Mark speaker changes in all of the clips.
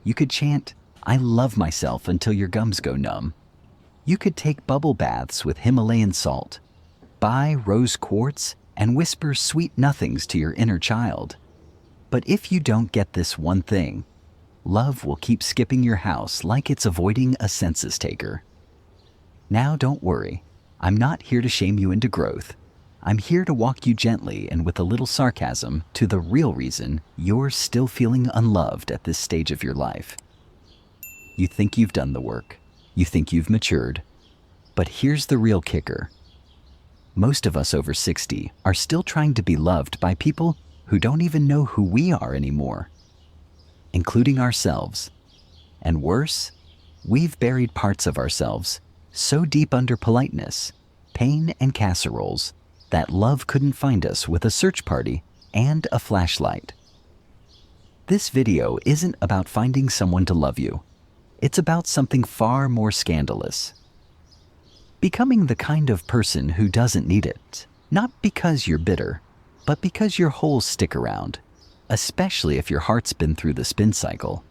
Speaker 1: You could chant, "I love myself" until your gums go numb. You could take bubble baths with Himalayan salt, buy rose quartz, and whisper sweet nothings to your inner child. But if you don't get this one thing, love will keep skipping your house like it's avoiding a census taker. Now don't worry, I'm not here to shame you into growth. I'm here to walk you gently and with a little sarcasm to the real reason you're still feeling unloved at this stage of your life. You think you've done the work. You think you've matured. But here's the real kicker. Most of us over 60 are still trying to be loved by people who don't even know who we are anymore, including ourselves. And worse, we've buried parts of ourselves so deep under politeness, pain, and casseroles that love couldn't find us with a search party and a flashlight. This video isn't about finding someone to love you. It's about something far more scandalous. Becoming the kind of person who doesn't need it, not because you're bitter, but because your holes stick around, especially if your heart's been through the spin cycle.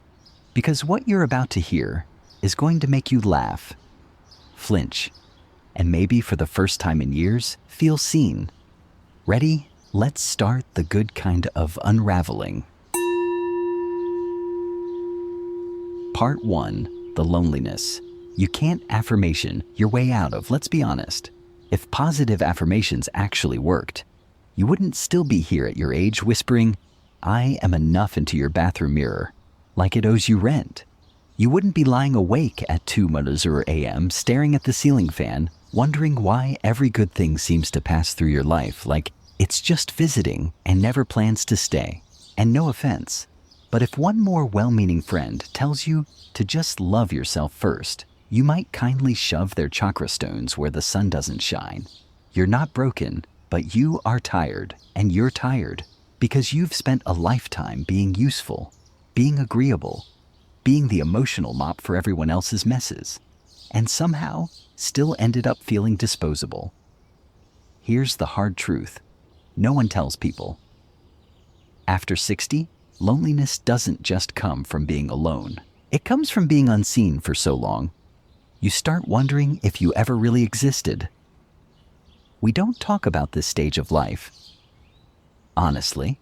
Speaker 1: Because what you're about to hear is going to make you laugh, flinch, and maybe for the first time in years, feel seen. Ready? Let's start the good kind of unraveling. Part 1, the loneliness. You can't affirmation your way out of, let's be honest. If positive affirmations actually worked, you wouldn't still be here at your age whispering, "I am enough" into your bathroom mirror, like it owes you rent. You wouldn't be lying awake at 2 a.m. staring at the ceiling fan, wondering why every good thing seems to pass through your life like it's just visiting and never plans to stay. And no offense, but if one more well-meaning friend tells you to just love yourself first, you might kindly shove their chakra stones where the sun doesn't shine. You're not broken, but you are tired, and you're tired because you've spent a lifetime being useful, being agreeable, being the emotional mop for everyone else's messes, and somehow still ended up feeling disposable. Here's the hard truth. No one tells people. After 60, loneliness doesn't just come from being alone. It comes from being unseen for so long. You start wondering if you ever really existed. We don't talk about this stage of life. Honestly,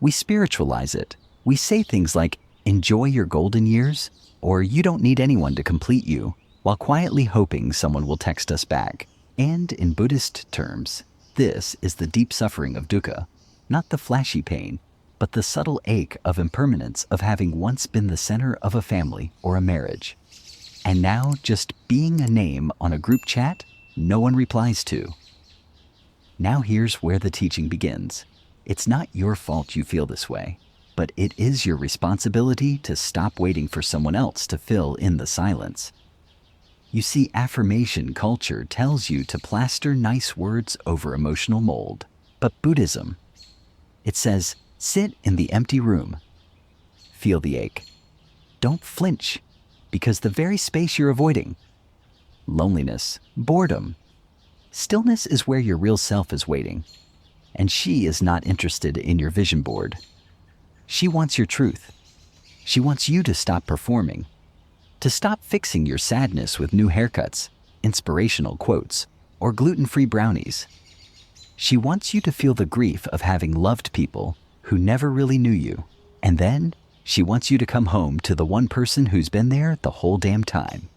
Speaker 1: we spiritualize it. We say things like, "Enjoy your golden years," or "You don't need anyone to complete you," while quietly hoping someone will text us back. And in Buddhist terms, this is the deep suffering of dukkha, not the flashy pain, but the subtle ache of impermanence of having once been the center of a family or a marriage, and now just being a name on a group chat no one replies to. Now here's where the teaching begins. It's not your fault you feel this way, but it is your responsibility to stop waiting for someone else to fill in the silence. You see, affirmation culture tells you to plaster nice words over emotional mold. But Buddhism, it says, sit in the empty room. Feel the ache. Don't flinch, because the very space you're avoiding, loneliness, boredom, stillness is where your real self is waiting. And she is not interested in your vision board. She wants your truth. She wants you to stop performing, to stop fixing your sadness with new haircuts, inspirational quotes, or gluten-free brownies. She wants you to feel the grief of having loved people who never really knew you. And then she wants you to come home to the one person who's been there the whole damn time.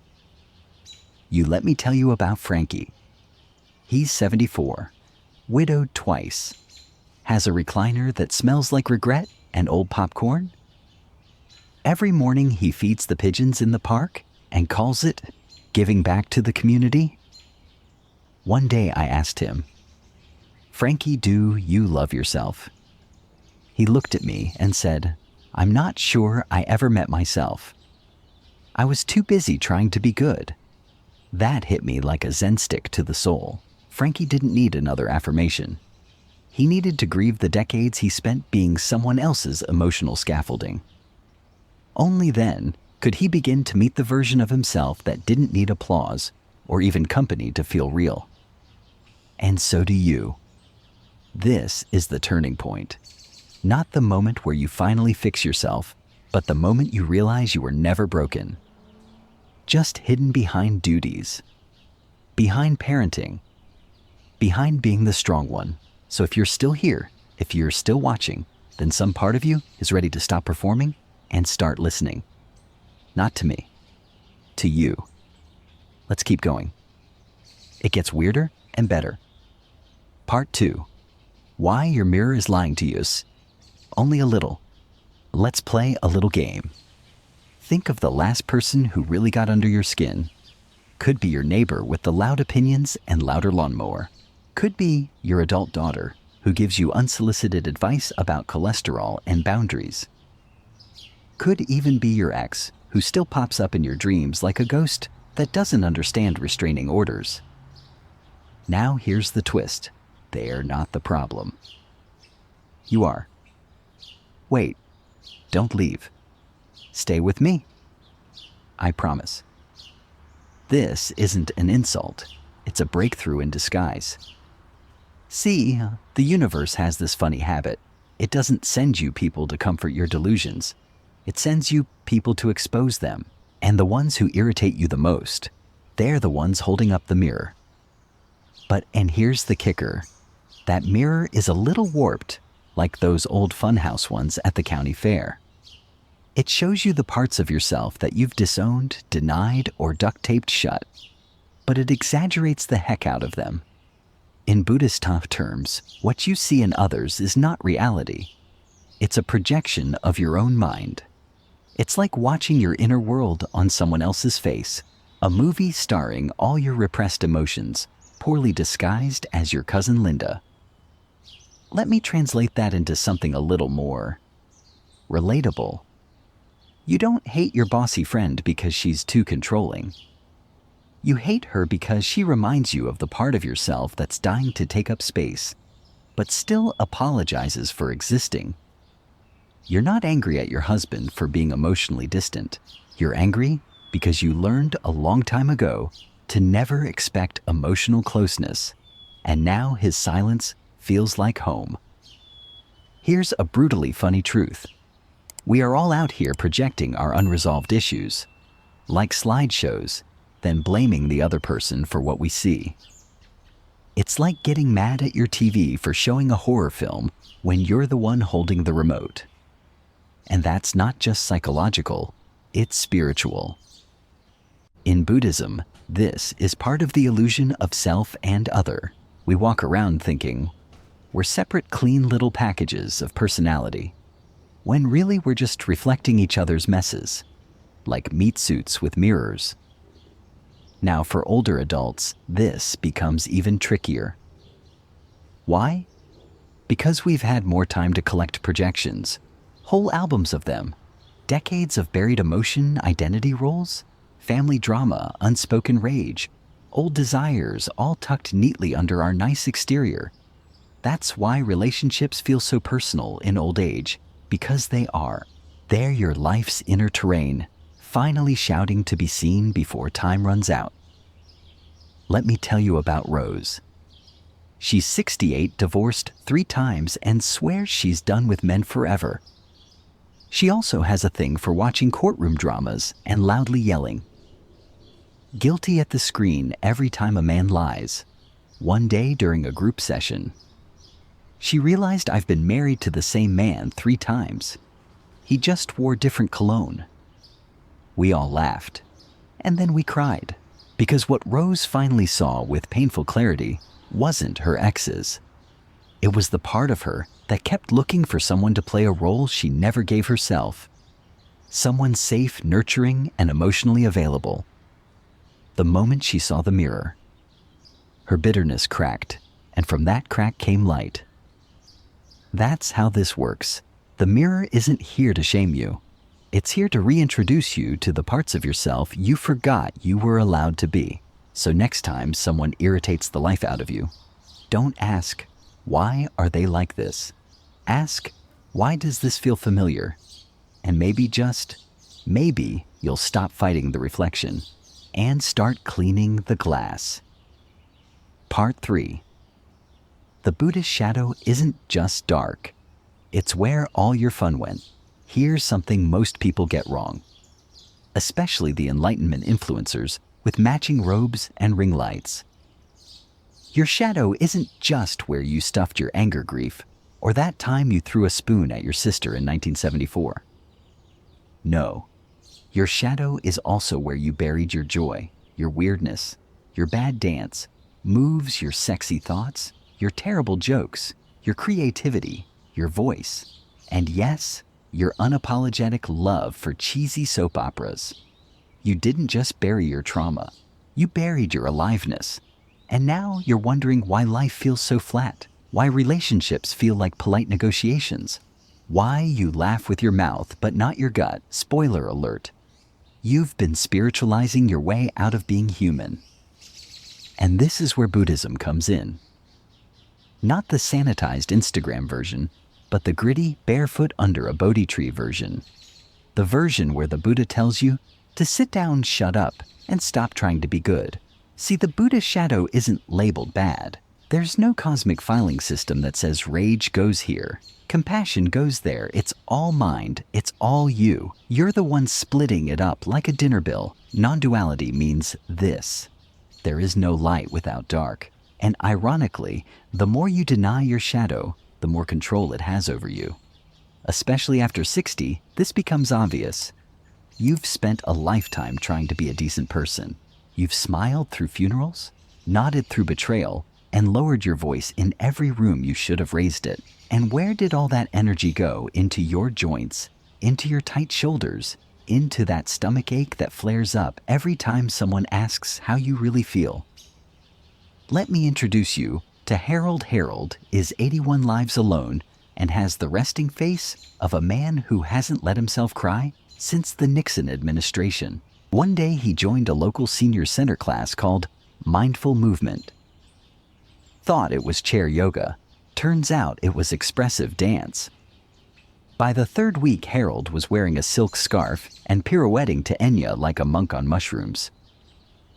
Speaker 1: You let me tell you about Frankie. He's 74, widowed twice, has a recliner that smells like regret and old popcorn. Every morning he feeds the pigeons in the park and calls it giving back to the community. One day I asked him, "Frankie, do you love yourself?" He looked at me and said, "I'm not sure I ever met myself. I was too busy trying to be good." That hit me like a Zen stick to the soul. Frankie didn't need another affirmation. He needed to grieve the decades he spent being someone else's emotional scaffolding. Only then could he begin to meet the version of himself that didn't need applause or even company to feel real. And so do you. This is the turning point. Not the moment where you finally fix yourself, But the moment you realize you were never broken, just hidden behind duties, behind parenting, behind being the strong one. So if you're still here, if you're still watching, then some part of you is ready to stop performing and start listening. Not to me, to you. Let's keep going. It gets weirder and better. Part 2. Why your mirror is lying to you. Only a little. Let's play a little game. Think of the last person who really got under your skin. Could be your neighbor with the loud opinions and louder lawnmower. Could be your adult daughter who gives you unsolicited advice about cholesterol and boundaries. Could even be your ex who still pops up in your dreams like a ghost that doesn't understand restraining orders. Now here's the twist. They're not the problem. You are. Wait, don't leave. Stay with me. I promise. This isn't an insult. It's a breakthrough in disguise. See, the universe has this funny habit. It doesn't send you people to comfort your delusions. It sends you people to expose them. And the ones who irritate you the most, they're the ones holding up the mirror. And here's the kicker. That mirror is a little warped, like those old funhouse ones at the county fair. It shows you the parts of yourself that you've disowned, denied, or duct-taped shut, but it exaggerates the heck out of them. In Buddhist terms, what you see in others is not reality. It's a projection of your own mind. It's like watching your inner world on someone else's face, a movie starring all your repressed emotions, poorly disguised as your cousin Linda. Let me translate that into something a little more relatable. You don't hate your bossy friend because she's too controlling. You hate her because she reminds you of the part of yourself that's dying to take up space, but still apologizes for existing. You're not angry at your husband for being emotionally distant. You're angry because you learned a long time ago to never expect emotional closeness, and now his silence feels like home. Here's a brutally funny truth. We are all out here projecting our unresolved issues, like slideshows, then blaming the other person for what we see. It's like getting mad at your TV for showing a horror film when you're the one holding the remote. And that's not just psychological, it's spiritual. In Buddhism, this is part of the illusion of self and other. We walk around thinking we're separate, clean little packages of personality, when really we're just reflecting each other's messes, like meat suits with mirrors. Now for older adults, this becomes even trickier. Why? Because we've had more time to collect projections, whole albums of them, decades of buried emotion, identity roles, family drama, unspoken rage, old desires all tucked neatly under our nice exterior. That's why relationships feel so personal in old age, because they are. They're your life's inner terrain, finally shouting to be seen before time runs out. Let me tell you about Rose. She's 68, divorced 3 times, and swears she's done with men forever. She also has a thing for watching courtroom dramas and loudly yelling. Guilty at the screen every time a man lies. One day during a group session, she realized I've been married to the same man 3 times. He just wore different cologne. We all laughed, and then we cried, because what Rose finally saw with painful clarity wasn't her ex's. It was the part of her that kept looking for someone to play a role she never gave herself. Someone safe, nurturing, and emotionally available. The moment she saw the mirror, her bitterness cracked, and from that crack came light. That's how this works. The mirror isn't here to shame you. It's here to reintroduce you to the parts of yourself you forgot you were allowed to be. So next time someone irritates the life out of you, don't ask, why are they like this? Ask, why does this feel familiar? And maybe just, maybe you'll stop fighting the reflection and start cleaning the glass. Part 3. The Buddhist shadow isn't just dark. It's where all your fun went. here's something most people get wrong, especially the Enlightenment influencers with matching robes and ring lights. Your shadow isn't just where you stuffed your anger grief or that time you threw a spoon at your sister in 1974. No, your shadow is also where you buried your joy, your weirdness, your bad dance, moves, your sexy thoughts, your terrible jokes, your creativity, your voice, and yes, your unapologetic love for cheesy soap operas. You didn't just bury your trauma, you buried your aliveness. And now you're wondering why life feels so flat, why relationships feel like polite negotiations, why you laugh with your mouth but not your gut. Spoiler alert. You've been spiritualizing your way out of being human. And this is where Buddhism comes in. Not the sanitized Instagram version, but the gritty, barefoot under a Bodhi tree version. The version where the Buddha tells you to sit down, shut up, and stop trying to be good. See, the Buddha shadow isn't labeled bad. There's no cosmic filing system that says rage goes here, compassion goes there. It's all mind, it's all you. You're the one splitting it up like a dinner bill. Non-duality means this: there is no light without dark. And ironically, the more you deny your shadow, the more control it has over you. Especially after 60, this becomes obvious. You've spent a lifetime trying to be a decent person. You've smiled through funerals, nodded through betrayal, and lowered your voice in every room you should have raised it. And where did all that energy go? Into your joints, into your tight shoulders, into that stomach ache that flares up every time someone asks how you really feel. Let me introduce you to Harold. Harold is 81 lives alone and has the resting face of a man who hasn't let himself cry since the Nixon administration. One day he joined a local senior center class called Mindful Movement. Thought it was chair yoga. Turns out it was expressive dance. By the third week, Harold was wearing a silk scarf and pirouetting to Enya like a monk on mushrooms.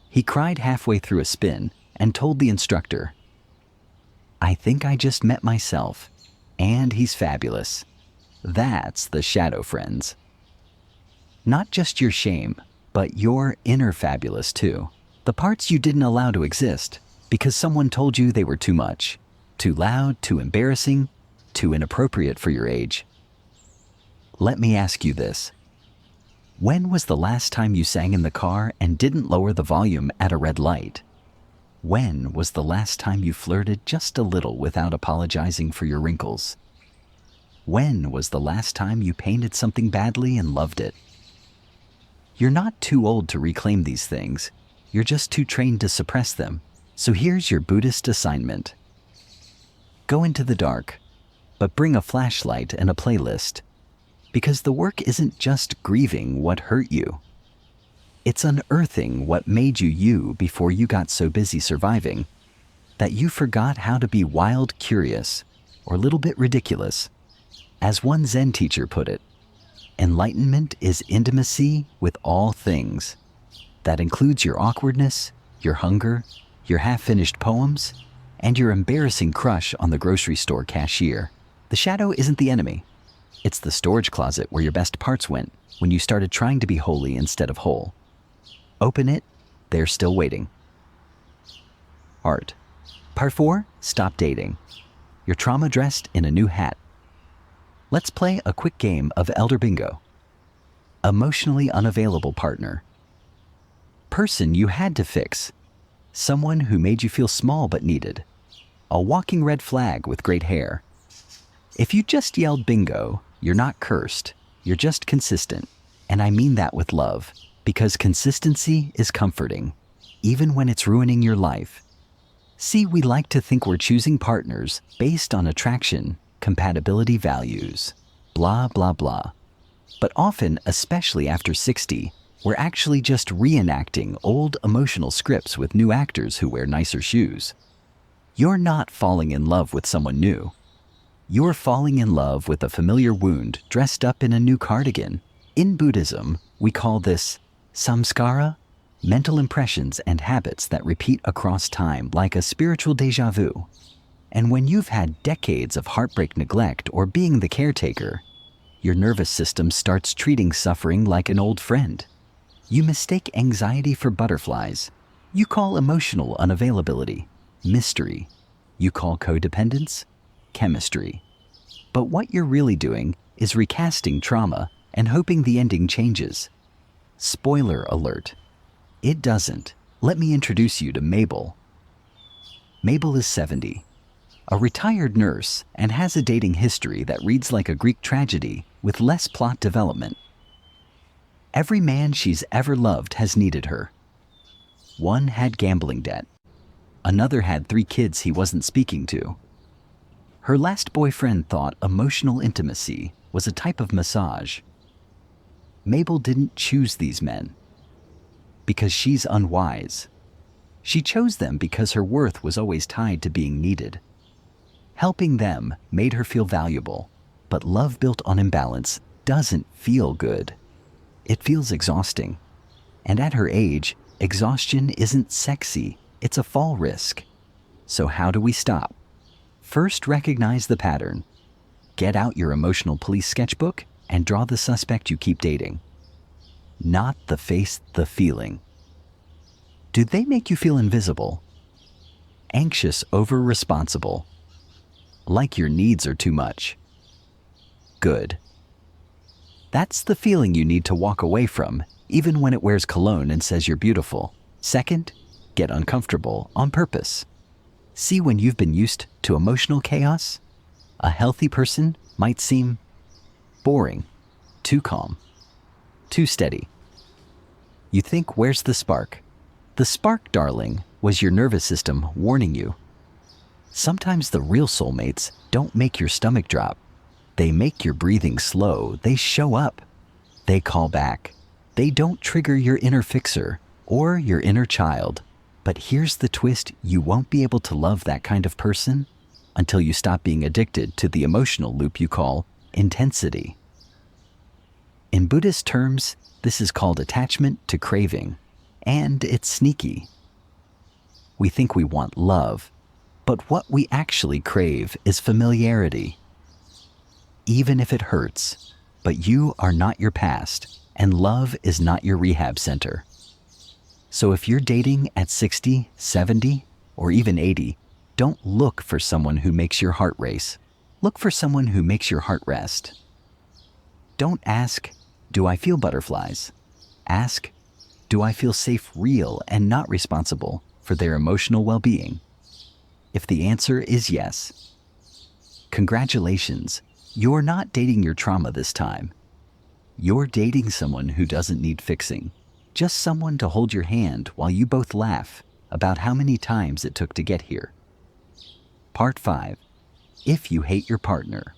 Speaker 1: He cried halfway through a spin and told the instructor, "I think I just met myself, and he's fabulous." That's the shadow, friends. Not just your shame, but your inner fabulous too. The parts you didn't allow to exist because someone told you they were too much, too loud, too embarrassing, too inappropriate for your age. Let me ask you this. When was the last time you sang in the car and didn't lower the volume at a red light? When was the last time you flirted just a little without apologizing for your wrinkles? When was the last time you painted something badly and loved it? You're not too old to reclaim these things. You're just too trained to suppress them. So here's your Buddhist assignment. Go into the dark, but bring a flashlight and a playlist. Because the work isn't just grieving what hurt you. It's unearthing what made you you before you got so busy surviving that you forgot how to be wild, curious, or a little bit ridiculous. As one Zen teacher put it, enlightenment is intimacy with all things. That includes your awkwardness, your hunger, your half-finished poems, and your embarrassing crush on the grocery store cashier. The shadow isn't the enemy. It's the storage closet where your best parts went when you started trying to be holy instead of whole. Open it, they're still waiting. Art. Part 4, stop dating. You're trauma dressed in a new hat. Let's play a quick game of Elder Bingo. Emotionally unavailable partner. Person you had to fix. Someone who made you feel small but needed. A walking red flag with great hair. If you just yelled bingo, you're not cursed. You're just consistent. And I mean that with love, because consistency is comforting, even when it's ruining your life. See, we like to think we're choosing partners based on attraction, compatibility, values, blah, blah, blah. But often, especially after 60, we're actually just reenacting old emotional scripts with new actors who wear nicer shoes. You're not falling in love with someone new. You're falling in love with a familiar wound dressed up in a new cardigan. In Buddhism, we call this samskara, mental impressions and habits that repeat across time like a spiritual deja vu. And when you've had decades of heartbreak, neglect, or being the caretaker, your nervous system starts treating suffering like an old friend. You mistake anxiety for butterflies. You call emotional unavailability mystery. You call codependence chemistry. But what you're really doing is recasting trauma and hoping the ending changes. Spoiler alert. It doesn't. Let me introduce you to Mabel. Mabel is 70, a retired nurse, and has a dating history that reads like a Greek tragedy with less plot development. Every man she's ever loved has needed her. One had gambling debt. Another had 3 kids he wasn't speaking to. Her last boyfriend thought emotional intimacy was a type of massage. Mabel didn't choose these men because she's unwise. She chose them because her worth was always tied to being needed. Helping them made her feel valuable, but love built on imbalance doesn't feel good. It feels exhausting. And at her age, exhaustion isn't sexy, it's a fall risk. So how do we stop? First, recognize the pattern. Get out your emotional police sketchbook and draw the suspect you keep dating. Not the face, the feeling. Do they make you feel invisible? Anxious over responsible? Like your needs are too much? Good. That's the feeling you need to walk away from, even when it wears cologne and says you're beautiful. Second, get uncomfortable on purpose. See when you've been used to emotional chaos? A healthy person might seem boring, too calm, too steady. You think, where's the spark? The spark, darling, was your nervous system warning you. Sometimes the real soulmates don't make your stomach drop. They make your breathing slow. They show up. They call back. They don't trigger your inner fixer or your inner child. But here's the twist: you won't be able to love that kind of person until you stop being addicted to the emotional loop you call intensity. In Buddhist terms, this is called attachment to craving, and it's sneaky. We think we want love, but what we actually crave is familiarity. Even if it hurts, but you are not your past, and love is not your rehab center. So if you're dating at 60, 70, or even 80, don't look for someone who makes your heart race. Look for someone who makes your heart rest. Don't ask, do I feel butterflies? Ask, do I feel safe, real, and not responsible for their emotional well-being? If the answer is yes, congratulations, you're not dating your trauma this time. You're dating someone who doesn't need fixing. Just someone to hold your hand while you both laugh about how many times it took to get here. Part 5. If you hate your partner.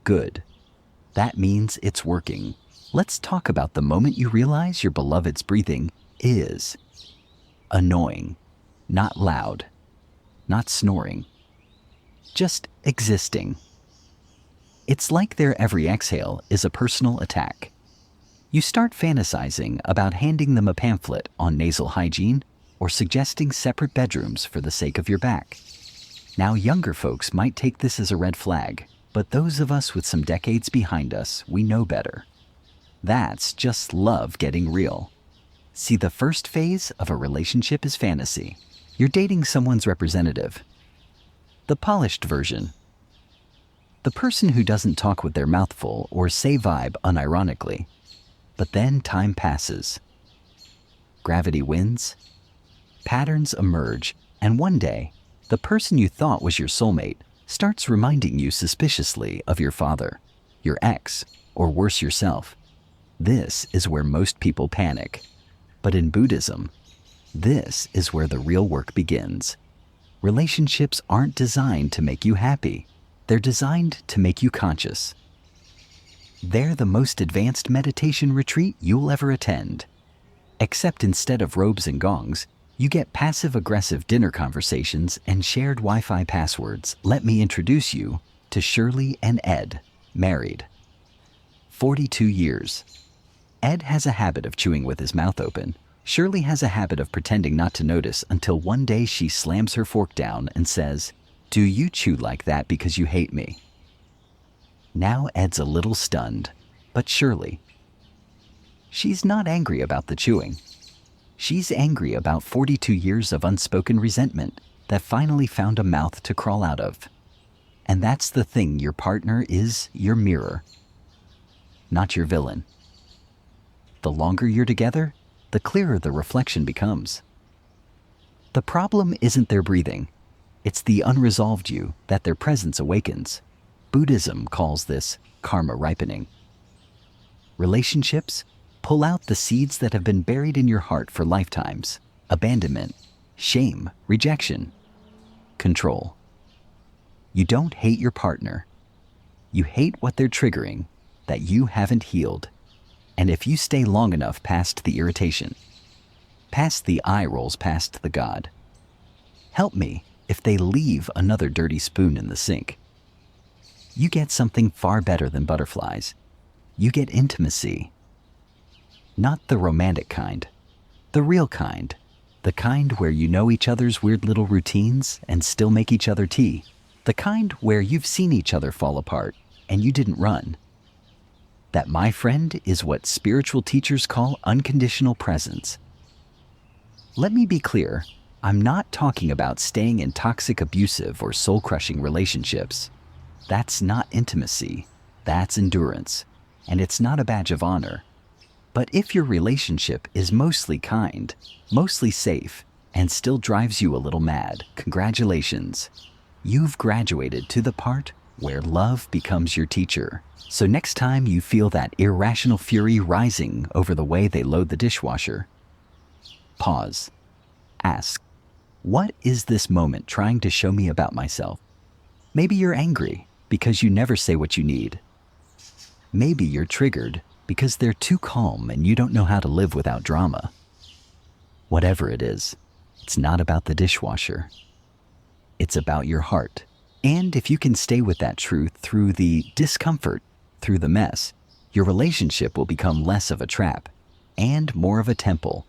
Speaker 1: Good. That means it's working. Let's talk about the moment you realize your beloved's breathing is annoying, not loud, not snoring, just existing. It's like their every exhale is a personal attack. You start fantasizing about handing them a pamphlet on nasal hygiene or suggesting separate bedrooms for the sake of your back. Now, younger folks might take this as a red flag, but those of us with some decades behind us, we know better. That's just love getting real. See, the first phase of a relationship is fantasy. You're dating someone's representative, the polished version. The person who doesn't talk with their mouth full or say vibe unironically. But then time passes. Gravity wins. Patterns emerge, and one day, the person you thought was your soulmate starts reminding you suspiciously of your father, your ex, or worse, yourself. This is where most people panic. But in Buddhism, this is where the real work begins. Relationships aren't designed to make you happy. They're designed to make you conscious. They're the most advanced meditation retreat you'll ever attend. Except instead of robes and gongs, you get passive-aggressive dinner conversations and shared Wi-Fi passwords. Let me introduce you to Shirley and Ed, married. 42 years. Ed has a habit of chewing with his mouth open. Shirley has a habit of pretending not to notice until one day she slams her fork down and says, "Do you chew like that because you hate me?" now Ed's a little stunned, but surely. She's not angry about the chewing. She's angry about 42 years of unspoken resentment that finally found a mouth to crawl out of. And that's the thing, your partner is your mirror, not your villain. The longer you're together, the clearer the reflection becomes. The problem isn't their breathing. It's the unresolved you that their presence awakens. Buddhism calls this karma ripening. Relationships pull out the seeds that have been buried in your heart for lifetimes. Abandonment, shame, rejection, control. You don't hate your partner. You hate what they're triggering that you haven't healed. And if you stay long enough past the irritation, past the eye rolls, past the God, help me if they leave another dirty spoon in the sink. You get something far better than butterflies. You get intimacy. Not the romantic kind, the real kind. The kind where you know each other's weird little routines and still make each other tea. The kind where you've seen each other fall apart and you didn't run. That, my friend, is what spiritual teachers call unconditional presence. Let me be clear, I'm not talking about staying in toxic, abusive, or soul-crushing relationships. That's not intimacy, that's endurance, and it's not a badge of honor. But if your relationship is mostly kind, mostly safe, and still drives you a little mad, congratulations. You've graduated to the part where love becomes your teacher. So next time you feel that irrational fury rising over the way they load the dishwasher, pause. Ask, what is this moment trying to show me about myself? Maybe you're angry because you never say what you need. Maybe you're triggered because they're too calm and you don't know how to live without drama. Whatever it is, it's not about the dishwasher. It's about your heart. And if you can stay with that truth through the discomfort, through the mess, your relationship will become less of a trap and more of a temple.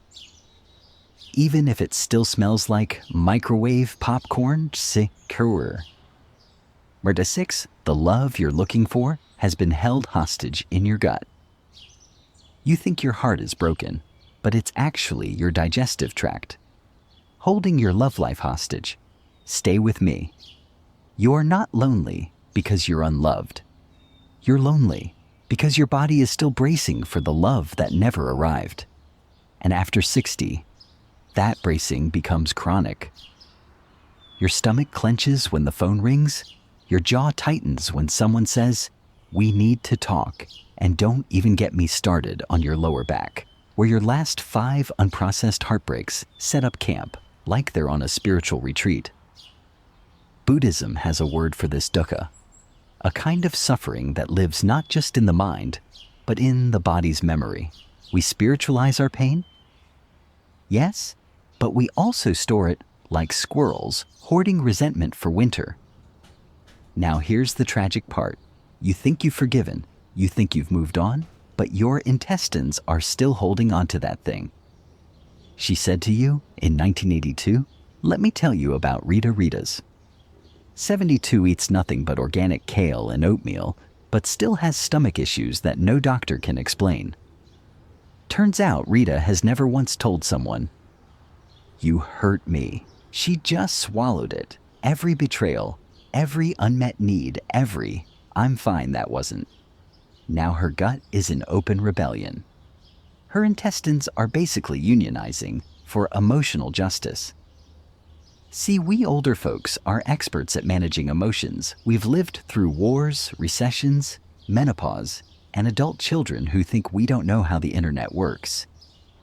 Speaker 1: Even if it still smells like microwave popcorn, secure. Murder 6, the love you're looking for has been held hostage in your gut. You think your heart is broken, but it's actually your digestive tract holding your love life hostage. Stay with me. You're not lonely because you're unloved. You're lonely because your body is still bracing for the love that never arrived. And after 60, that bracing becomes chronic. Your stomach clenches when the phone rings. Your jaw tightens when someone says, "We need to talk." And don't even get me started on your lower back, where your last 5 unprocessed heartbreaks set up camp like they're on a spiritual retreat. Buddhism has a word for this dukkha, a kind of suffering that lives not just in the mind, but in the body's memory. We spiritualize our pain? Yes, but we also store it like squirrels hoarding resentment for winter. Now here's the tragic part. You think you've forgiven, you think you've moved on, but your intestines are still holding on to that thing. She said to you in 1982, let me tell you about Rita's. 72 eats nothing but organic kale and oatmeal, but still has stomach issues that no doctor can explain. Turns out Rita has never once told someone, "You hurt me." She just swallowed it. Every betrayal, every unmet need, every "I'm fine, that wasn't." Now her gut is in open rebellion. Her intestines are basically unionizing for emotional justice. See, we older folks are experts at managing emotions. We've lived through wars, recessions, menopause, and adult children who think we don't know how the internet works.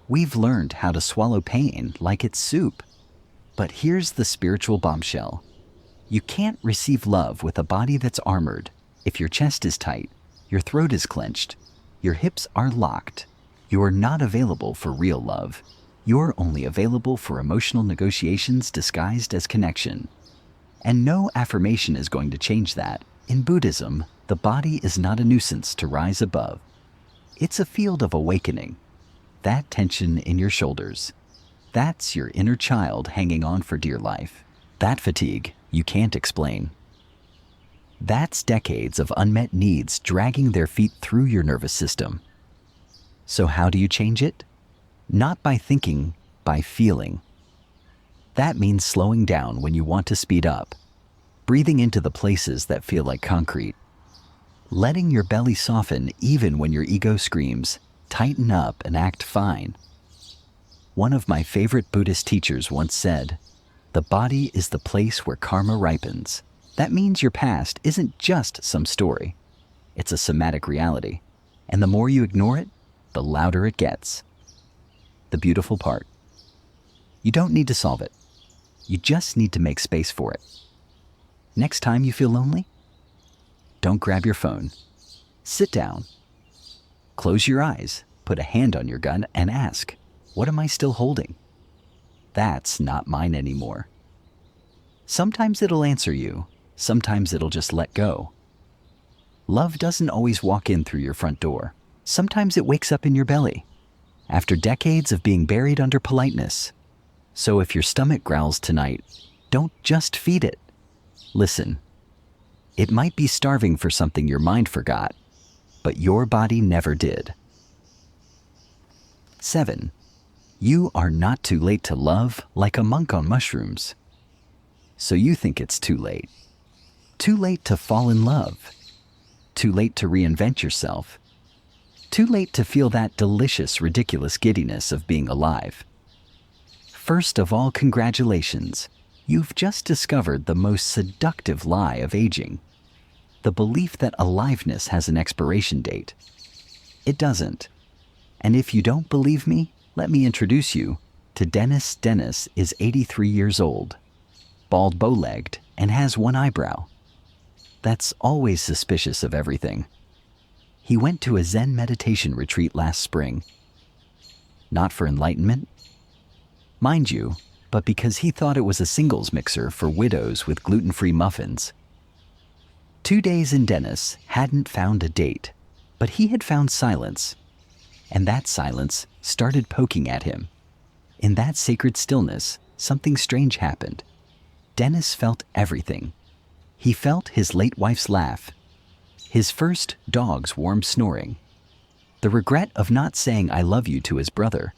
Speaker 1: We've learned how to swallow pain like it's soup. But here's the spiritual bombshell. You can't receive love with a body that's armored. If your chest is tight, your throat is clenched, your hips are locked, you're not available for real love. You're only available for emotional negotiations disguised as connection. And no affirmation is going to change that. In Buddhism, the body is not a nuisance to rise above. It's a field of awakening. That tension in your shoulders, that's your inner child hanging on for dear life. That fatigue you can't explain. That's decades of unmet needs dragging their feet through your nervous system. So how do you change it? Not by thinking, by feeling. That means slowing down when you want to speed up, breathing into the places that feel like concrete, letting your belly soften even when your ego screams, tighten up and act fine. One of my favorite Buddhist teachers once said, "The body is the place where karma ripens." That means your past isn't just some story. It's a somatic reality. And the more you ignore it, the louder it gets. The beautiful part: you don't need to solve it. You just need to make space for it. Next time you feel lonely, don't grab your phone. Sit down. Close your eyes, put a hand on your gun, and ask, what am I still holding? That's not mine anymore. Sometimes it'll answer you. Sometimes it'll just let go. Love doesn't always walk in through your front door. Sometimes it wakes up in your belly, after decades of being buried under politeness. So if your stomach growls tonight, don't just feed it. Listen. It might be starving for something your mind forgot, but your body never did. 7. You are not too late to love like a monk on mushrooms. So you think it's too late. Too late to fall in love. Too late to reinvent yourself. Too late to feel that delicious, ridiculous giddiness of being alive. First of all, congratulations. You've just discovered the most seductive lie of aging. The belief that aliveness has an expiration date. It doesn't. And if you don't believe me, let me introduce you to Dennis. Dennis is 83 years old, bald, bow-legged, and has one eyebrow. That's always suspicious of everything. He went to a Zen meditation retreat last spring. Not for enlightenment, mind you, but because he thought it was a singles mixer for widows with gluten-free muffins. 2 days in, Dennis hadn't found a date, but he had found silence. And that silence started poking at him. In that sacred stillness, something strange happened. Dennis felt everything. He felt his late wife's laugh, his first dog's warm snoring, the regret of not saying I love you to his brother,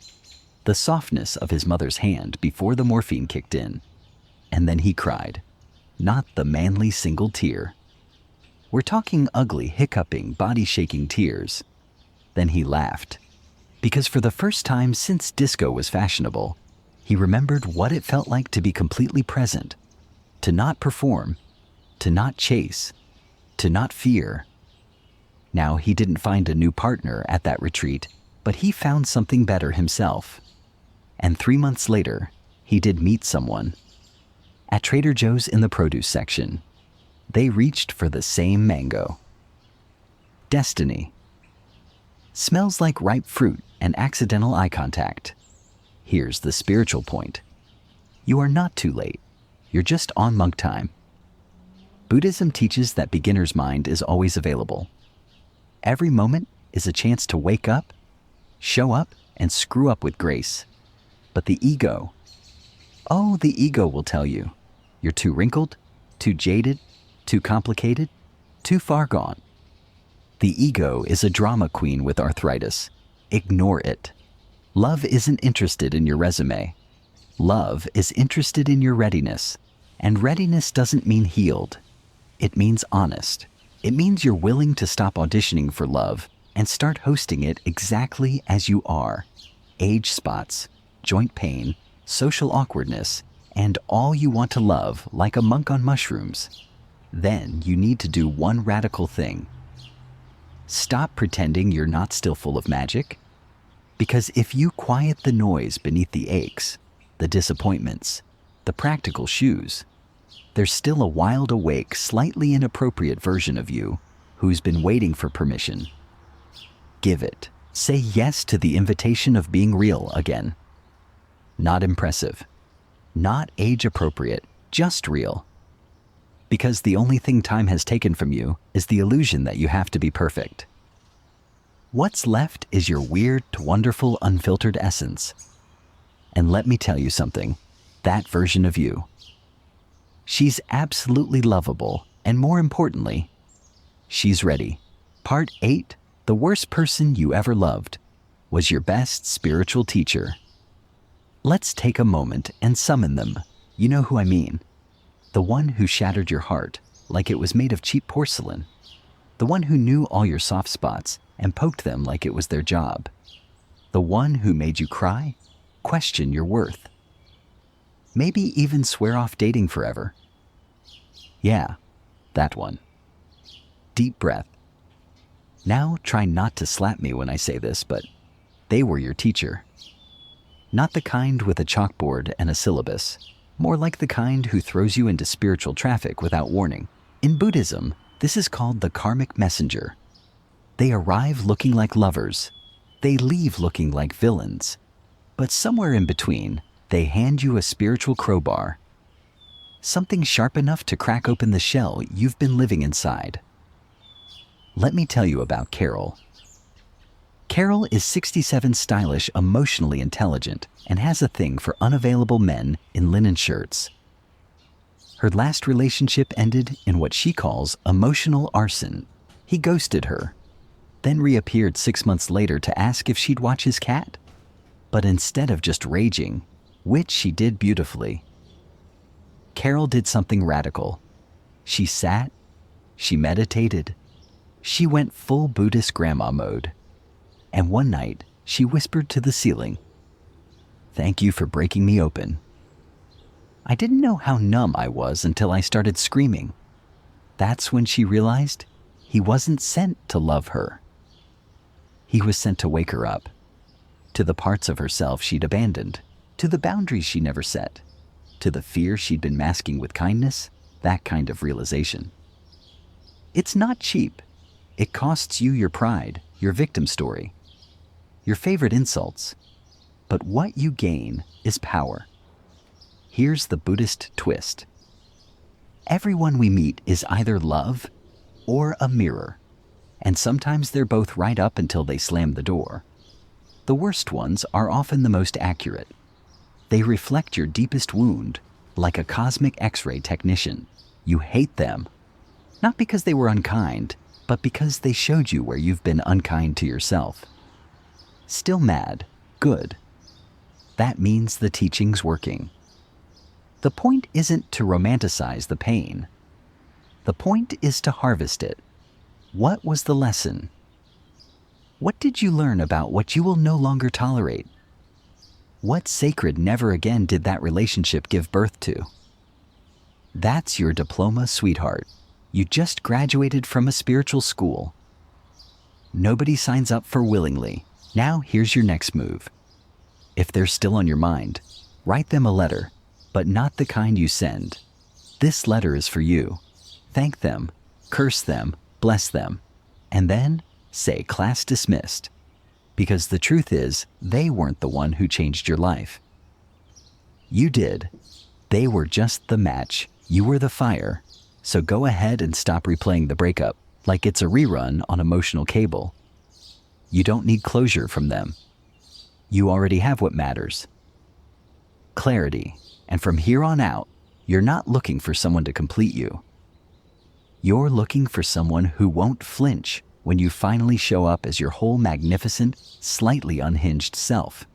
Speaker 1: the softness of his mother's hand before the morphine kicked in. And then he cried. Not the manly single tear. We're talking ugly, hiccuping, body-shaking tears. Then he laughed. Because for the first time since disco was fashionable, he remembered what it felt like to be completely present, to not perform, to not chase, to not fear. Now, he didn't find a new partner at that retreat, but he found something better himself. And 3 months later, he did meet someone. At Trader Joe's in the produce section, they reached for the same mango. Destiny. Smells like ripe fruit and accidental eye contact. Here's the spiritual point. You are not too late. You're just on monk time. Buddhism teaches that beginner's mind is always available. Every moment is a chance to wake up, show up, and screw up with grace. But the ego, the ego will tell you, you're too wrinkled, too jaded, too complicated, too far gone. The ego is a drama queen with arthritis. Ignore it. Love isn't interested in your resume. Love is interested in your readiness. And readiness doesn't mean healed. It means honest. It means you're willing to stop auditioning for love and start hosting it exactly as you are. Age spots, joint pain, social awkwardness, and all you want to love like a monk on mushrooms. Then you need to do one radical thing. Stop pretending you're not still full of magic. Because if you quiet the noise beneath the aches, the disappointments, the practical shoes, there's still a wild, awake, slightly inappropriate version of you who's been waiting for permission. Give it. Say yes to the invitation of being real again. Not impressive. Not age-appropriate. Just real. Because the only thing time has taken from you is the illusion that you have to be perfect. What's left is your weird, wonderful, unfiltered essence. And let me tell you something. That version of you, she's absolutely lovable, And more importantly, she's ready. Part 8, the worst person you ever loved was your best spiritual teacher. Let's take a moment and summon them. You know who I mean. The one who shattered your heart like it was made of cheap porcelain. The one who knew all your soft spots and poked them like it was their job. The one who made you cry, question your worth. Maybe even swear off dating forever. Yeah, that one. Deep breath. Now try not to slap me when I say this, but they were your teacher. Not the kind with a chalkboard and a syllabus, more like the kind who throws you into spiritual traffic without warning. In Buddhism, this is called the karmic messenger. They arrive looking like lovers. They leave looking like villains. But somewhere in between, they hand you a spiritual crowbar. Something sharp enough to crack open the shell you've been living inside. Let me tell you about Carol. Carol is 67, stylish, emotionally intelligent, and has a thing for unavailable men in linen shirts. Her last relationship ended in what she calls emotional arson. He ghosted her, then reappeared 6 months later to ask if she'd watch his cat. But instead of just raging, which she did beautifully, Carol did something radical. She sat, she meditated, she went full Buddhist grandma mode. And one night, she whispered to the ceiling, "Thank you for breaking me open." I didn't know how numb I was until I started screaming. That's when she realized he wasn't sent to love her. He was sent to wake her up, to the parts of herself she'd abandoned, to the boundaries she never set, to the fear she'd been masking with kindness, that kind of realization. It's not cheap. It costs you your pride, your victim story, your favorite insults. But what you gain is power. Here's the Buddhist twist. Everyone we meet is either love or a mirror, and sometimes they're both right up until they slam the door. The worst ones are often the most accurate. They reflect your deepest wound, like a cosmic X-ray technician. You hate them, not because they were unkind, but because they showed you where you've been unkind to yourself. Still mad? Good. That means the teaching's working. The point isn't to romanticize the pain. The point is to harvest it. What was the lesson? What did you learn about what you will no longer tolerate? What sacred never again did that relationship give birth to? That's your diploma, sweetheart. You just graduated from a spiritual school. Nobody signs up for willingly. Now here's your next move. If they're still on your mind, write them a letter, but not the kind you send. This letter is for you. Thank them, curse them, bless them, and then say class dismissed. Because the truth is, they weren't the one who changed your life. You did. They were just the match. You were the fire. So go ahead and stop replaying the breakup like it's a rerun on emotional cable. You don't need closure from them. You already have what matters. Clarity. And from here on out, you're not looking for someone to complete you. You're looking for someone who won't flinch when you finally show up as your whole magnificent, slightly unhinged self.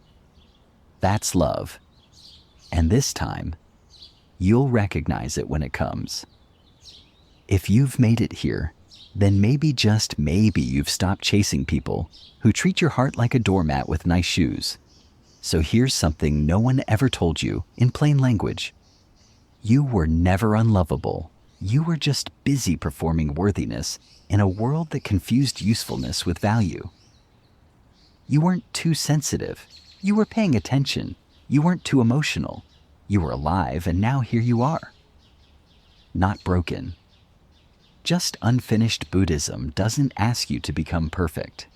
Speaker 1: That's love. And this time, you'll recognize it when it comes. If you've made it here, then maybe, just maybe, you've stopped chasing people who treat your heart like a doormat with nice shoes. So here's something no one ever told you in plain language. You were never unlovable. You were just busy performing worthiness in a world that confused usefulness with value. You weren't too sensitive. You were paying attention. You weren't too emotional. You were alive, and now here you are. Not broken. Just unfinished. Buddhism doesn't ask you to become perfect.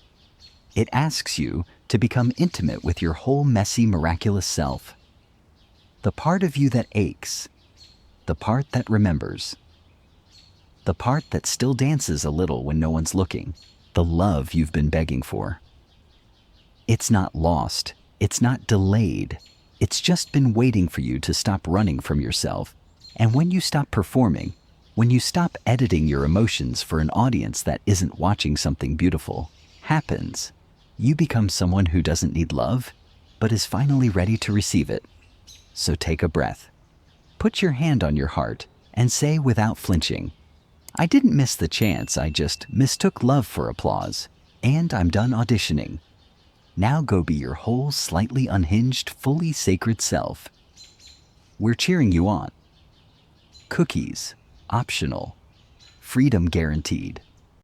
Speaker 1: It asks you to become intimate with your whole messy, miraculous self. The part of you that aches. The part that remembers. The part that still dances a little when no one's looking. The love you've been begging for. It's not lost. It's not delayed. It's just been waiting for you to stop running from yourself. And when you stop performing, When you stop editing your emotions for an audience that isn't watching something beautiful, happens. You become someone who doesn't need love, but is finally ready to receive it. So take a breath. Put your hand on your heart and say without flinching, I didn't miss the chance, I just mistook love for applause, and I'm done auditioning. Now go be your whole, slightly unhinged, fully sacred self. We're cheering you on. Cookies, optional. Freedom guaranteed.